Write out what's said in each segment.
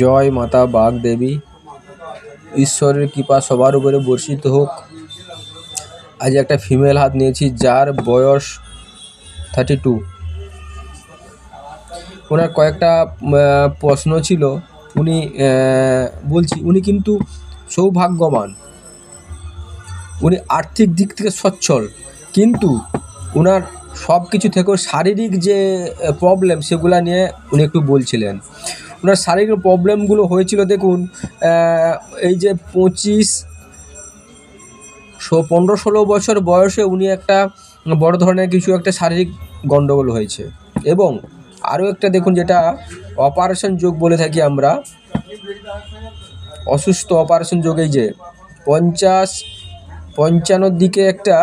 জয় মাতা বাগদেবী। ঈশ্বরের কৃপা সবার উপরে বর্ষিত হোক। আজ একটা ফিমেল হাত নিয়েছি যার বয়স 32। ওনার কয়েকটা প্রশ্ন ছিল। উনি বলছি উনি কিন্তু সৌভাগ্যবান, উনি আর্থিক দিক থেকে সচ্ছল, কিন্তু ওনার সব কিছু থেকেও শারীরিক যে প্রবলেম সেগুলো নিয়ে উনি একটু বলছিলেন। ওনার শারীরিক প্রবলেমগুলো হয়েছিল দেখুন, এই যে 15-16 বছর বয়সে উনি একটা বড় ধরনের কিছু একটা শারীরিক গণ্ডগোল হয়েছে। এবং আরও একটা দেখুন, যেটা অপারেশন যোগ বলে থাকি আমরা, অসুস্থ অপারেশন যোগ। এই যে 50-55 দিকে একটা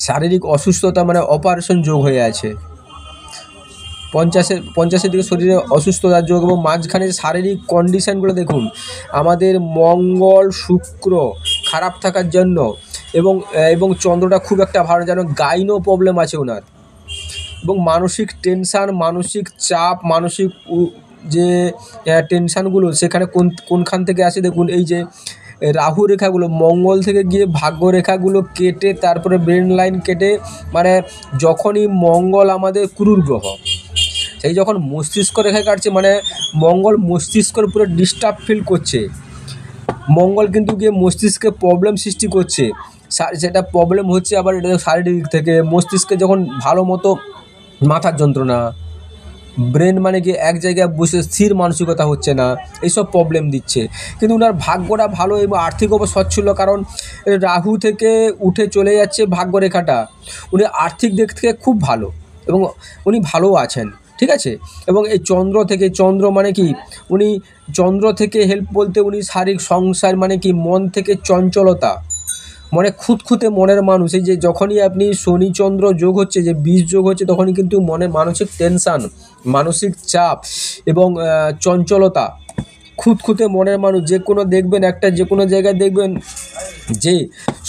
শারীরিক অসুস্থতা মানে অপারেশন যোগ হয়ে আছে। 50-50 দিকে শরীরে অসুস্থতার যোগ, এবং মাঝখানে শারীরিক কন্ডিশানগুলো দেখুন, আমাদের মঙ্গল শুক্র খারাপ থাকার জন্য, এবং চন্দ্রটা খুব একটা ভালো, যেন গাইনো প্রবলেম আছে ওনার, এবং মানসিক টেনশান, মানসিক চাপ, মানসিক যে টেনশানগুলো সেখানে কোনখান থেকে আসে দেখুন। এই যে রাহু রেখাগুলো মঙ্গল থেকে গিয়ে ভাগ্য রেখাগুলো কেটে তারপরে ব্রেন লাইন কেটে, মানে যখনই মঙ্গল আমাদের ক্রুর গ্রহ, সেই যখন মস্তিষ্ক রেখা কাটছে, মানে মঙ্গল মস্তিষ্কের পুরো ডিস্টার্ব ফিল করছে। মঙ্গল কিন্তু গিয়ে মস্তিষ্কে প্রবলেম সৃষ্টি করছে। সেটা প্রবলেম হচ্ছে আবার এটা শারীরিক দিক থেকে। মস্তিষ্কে যখন ভালো মতো মাথার যন্ত্রণা, ব্রেন মানে কি এক জায়গায় বসে স্থির মানসিকতা হচ্ছে না, এইসব প্রবলেম দিচ্ছে। কিন্তু ওনার ভাগ্যটা ভালো এবং আর্থিক অবস্থা সচ্ছল, কারণ রাহু থেকে উঠে চলে যাচ্ছে ভাগ্য রেখাটা। উনি আর্থিক দিক থেকে খুব ভালো, এবং উনি ভালোও আছেন, ঠিক আছে। এবং এই চন্দ্র মানে কি, উনি চন্দ্র থেকে হেল্প বলতে উনি শারীরিক সংসার মানে কি, মন থেকে চঞ্চলতা, মানে খুঁতখুঁতে মনের মানুষ। এই যে যখনই আপনি শনি চন্দ্র যোগ হচ্ছে, যে 20 যোগ হচ্ছে, তখনই কিন্তু মনে মানসিক টেনশান, মানসিক চাপ এবং চঞ্চলতা, খুঁতখুঁতে মনের মানুষ। যে কোনো দেখবেন একটা, যে কোনো জায়গায় দেখবেন যে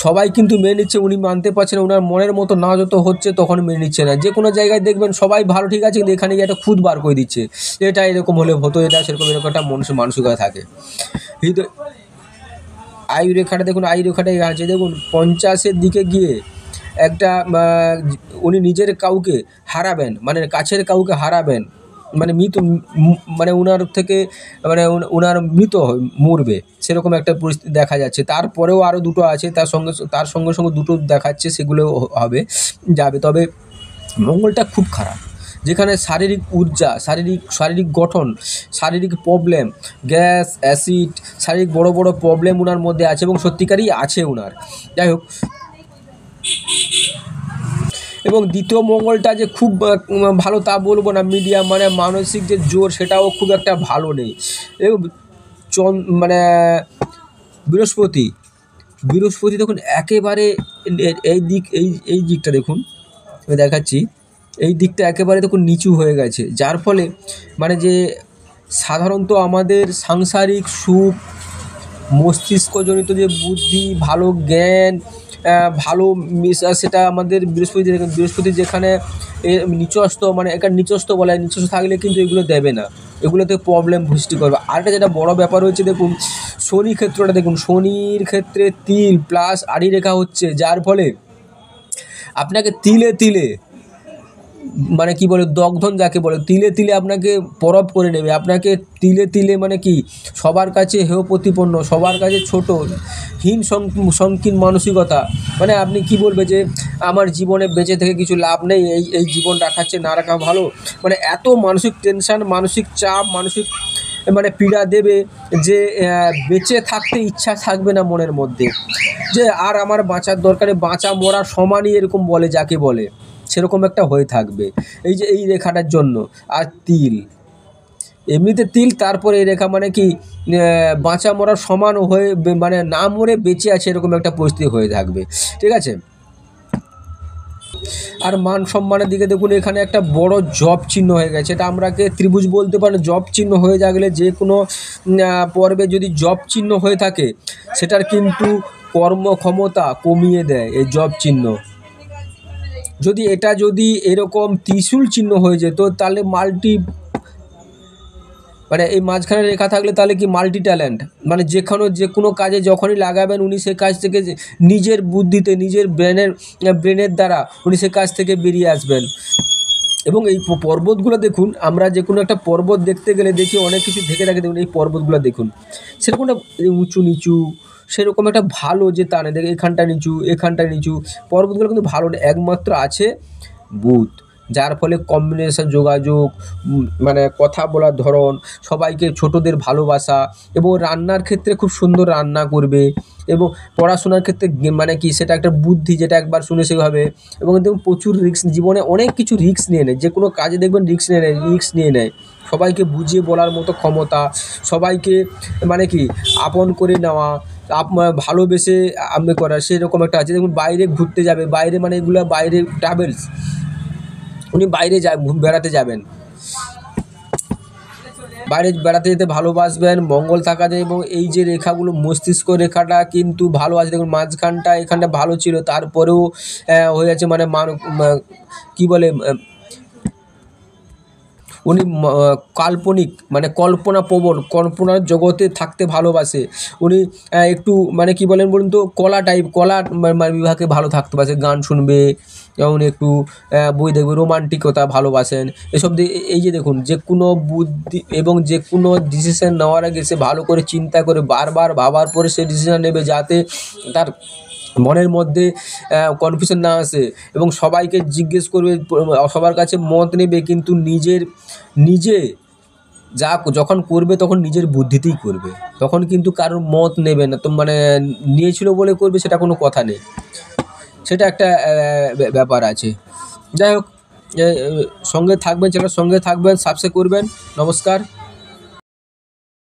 সবাই কিন্তু মেনে নিচ্ছে, উনি মানতে পারছেন না, ওনার মনের মতো না যত হচ্ছে তখন মেনে নিচ্ছে না। যে কোনো জায়গায় দেখবেন সবাই ভালো ঠিক আছে, কিন্তু এখানে গিয়ে একটা খুঁত বার করে দিচ্ছে, এটা এরকম হলে হতো, এটা সেরকম, এরকম একটা মানসিকতা থাকে। কিন্তু আয়ু রেখাটা দেখুন, আয়ু রেখাটা আছে দেখুন 50-এর দিকে গিয়ে একটা উনি নিজের কাউকে হারাবেন, মানে কাছের কাউকে হারাবেন, মানে মানে উনার থেকে, মানে উনার মরবে, সেরকম একটা পরিস্থিতি দেখা যাচ্ছে। তারপরেও আরও দুটো আছে, তার সঙ্গে সঙ্গে দুটো দেখাচ্ছে, সেগুলো যাবে। তবে মঙ্গলটা খুব খারাপ, যেখানে শারীরিক ঊর্জা, শারীরিক গঠন, শারীরিক প্রবলেম, গ্যাস অ্যাসিড, শারীরিক বড় বড় প্রবলেম ওনার মধ্যে আছে, এবং সত্যিকারই আছে ওনার। যাই হোক, এবং দ্বিতীয় মঙ্গলটা যে খুব ভালো তা বলবো না, মিডিয়াম, মানে মানসিক যে জোর সেটাও খুব একটা ভালো নেই। এবং মানে বৃহস্পতি দেখুন একেবারে এই দিকটা দেখুন, আমি দেখাচ্ছি, এই দিকটা একেবারে দেখুন নিচু হয়ে গেছে, যার ফলে মানে যে সাধারণত আমাদের সাংসারিক সুখ, মস্তিষ্কজনিত যে বুদ্ধি, ভালো জ্ঞান, ভালো সেটা আমাদের বৃহস্পতি যেখানে নিচস্থ, মানে এখানে নিচস্থ বলা হয়, নিচস্থ থাকলে কিন্তু এগুলো দেবে না, এগুলোতে প্রবলেম সৃষ্টি করবে। আরেকটা যেটা বড় ব্যাপার হচ্ছে দেখুন, শনি ক্ষেত্রটা দেখুন, শনির ক্ষেত্রে তিল প্লাস আড়ি রেখা হচ্ছে, যার ফলে আপনাকে তিলে তিলে, মানে কি বলে দগ্ধন যাকে বলে, তিলে তিলে আপনাকে পরব করে নেবে, আপনাকে তিলে তিলে, মানে কি সবার কাছে হেয় প্রতিপন্ন, সবার কাছে ছোট, হীন সংকীর্ণ মানসিকতা। মানে আপনি কি বলবে যে আমার জীবনে বেঁচে থেকে কিছু লাভ নেই, এই জীবন রাখাচ্ছে, না রাখা ভালো, মানে এত মানসিক টেনশান, মানসিক চাপ, মানসিক মানে পীড়া দেবে যে বেঁচে থাকতে ইচ্ছা থাকবে না মনের মধ্যে, যে আর আমার বাঁচার দরকারে, বাঁচা মরা সমানই, এরকম বলে যাকে বলে, সেরকম একটা হয়ে থাকবে এই যে এই রেখাটার জন্য। আর তিল, এমনিতে তিল, তারপরে এই রেখা, মানে কি বাঁচা মরা সমান হয়ে, মানে না মরে বেঁচে আছে, এরকম একটা পরিস্থিতি হয়ে থাকবে, ঠিক আছে। আর মান সম্মানের দিকে দেখুন, এখানে একটা বড় জব চিহ্ন হয়ে গেছে, এটা আমরাকে ত্রিভুজ বলতে পারেন। জব চিহ্ন হয়ে থাকলে, যে কোনো পর্বে যদি জব চিহ্ন হয়ে থাকে, সেটার কিন্তু কর্মক্ষমতা কমিয়ে দেয় এই জব চিহ্ন। যদি এরকম ত্রিশূল চিহ্ন হয়ে যেত, তাহলে মানে এই মাঝখানে রেখা থাকলে তাহলে কি মাল্টি ট্যালেন্ট, মানে যে কোনো কাজে যখনই লাগাবেন উনি সে কাজ থেকে নিজের বুদ্ধিতে নিজের ব্রেনের দ্বারা উনি সে কাজ থেকে বেরিয়ে আসবেন। এবং এই পর্বতগুলো দেখুন, আমরা যে কোনো একটা পর্বত দেখতে গেলে দেখি অনেক কিছু ঢেকে রাখে, দেখুন এই পর্বতগুলো দেখুন সেরকম একটা উঁচু নিচু সেরকম একটা ভালো যে তা নেই, দেখে এখানটা নিচু এখানটা নিচু, পর্বতগুলো কিন্তু ভালো না, একমাত্র আছে বুধ, যার ফলে কম্বিনেশন যোগাযোগ, মানে কথা বলার ধরন, সবাইকে ছোটদের ভালোবাসা, এবং রান্নার ক্ষেত্রে খুব সুন্দর রান্না করবে, এবং পড়াশোনার ক্ষেত্রে মানে কি সেটা একটা বুদ্ধি, যেটা একবার শুনে সেভাবে, এবং দেখুন প্রচুর রিস্ক, জীবনে অনেক কিছু রিস্ক নিয়ে নেয়, যে কোনো কাজে দেখবেন রিস্ক নিয়ে নেয়, সবাইকে বুঝিয়ে বলার মতো ক্ষমতা, সবাইকে মানে কি আপন করে নেওয়া, ভালোবেসে করা সেরকম একটা আছে। দেখুন বাইরে ঘুরতে যাবে, বাইরে মানে এগুলো বাইরে ট্রাভেলস, উনি বাইরে বেড়াতে যাবেন, বাইরে বেড়াতে যেতে ভালোবাসবেন, মঙ্গল থাকা যায়, এবং এই যে রেখাগুলো মস্তিষ্ক রেখাটা কিন্তু ভালো আছে, দেখুন মাঝখানটা এখানটা ভালো ছিল তারপরেও হয়ে যাচ্ছে মানে কী বলে, উনি কাল্পনিক মানে কল্পনাপ্রবণ, কল্পনার জগতে থাকতে ভালোবাসে উনি, একটু মানে কী বলেন বলুন তো, কলা বিভাগে ভালো থাকতে পারছে, গান শুনবে, যেমন একটু বই দেখবে, রোমান্টিকতা ভালোবাসেন এসব এই যে দেখুন যে কোনো বুদ্ধি এবং যে কোনো ডিসিশন নেওয়ার আগে সে ভালো করে চিন্তা করে বারবার ভাবার পরে সে ডিসিশন নেবে, যাতে তার মনের মধ্যে কনফিউশন না আসে, এবং সবাইকে জিজ্ঞেস করবে, সবার কাছে মত নেবে, কিন্তু নিজে যখন করবে তখন নিজের বুদ্ধিতেই করবে, তখন কিন্তু কারোর মত নেবে না, তো মানে নিয়েছিল বলে করবে সেটা কোনো কথা নেই, সেটা একটা ব্যাপার আছে। যাই হোক, সঙ্গে থাকবেন, চ্যানেলের সঙ্গে থাকবেন, সাবস্ক্রাইব করবেন। নমস্কার।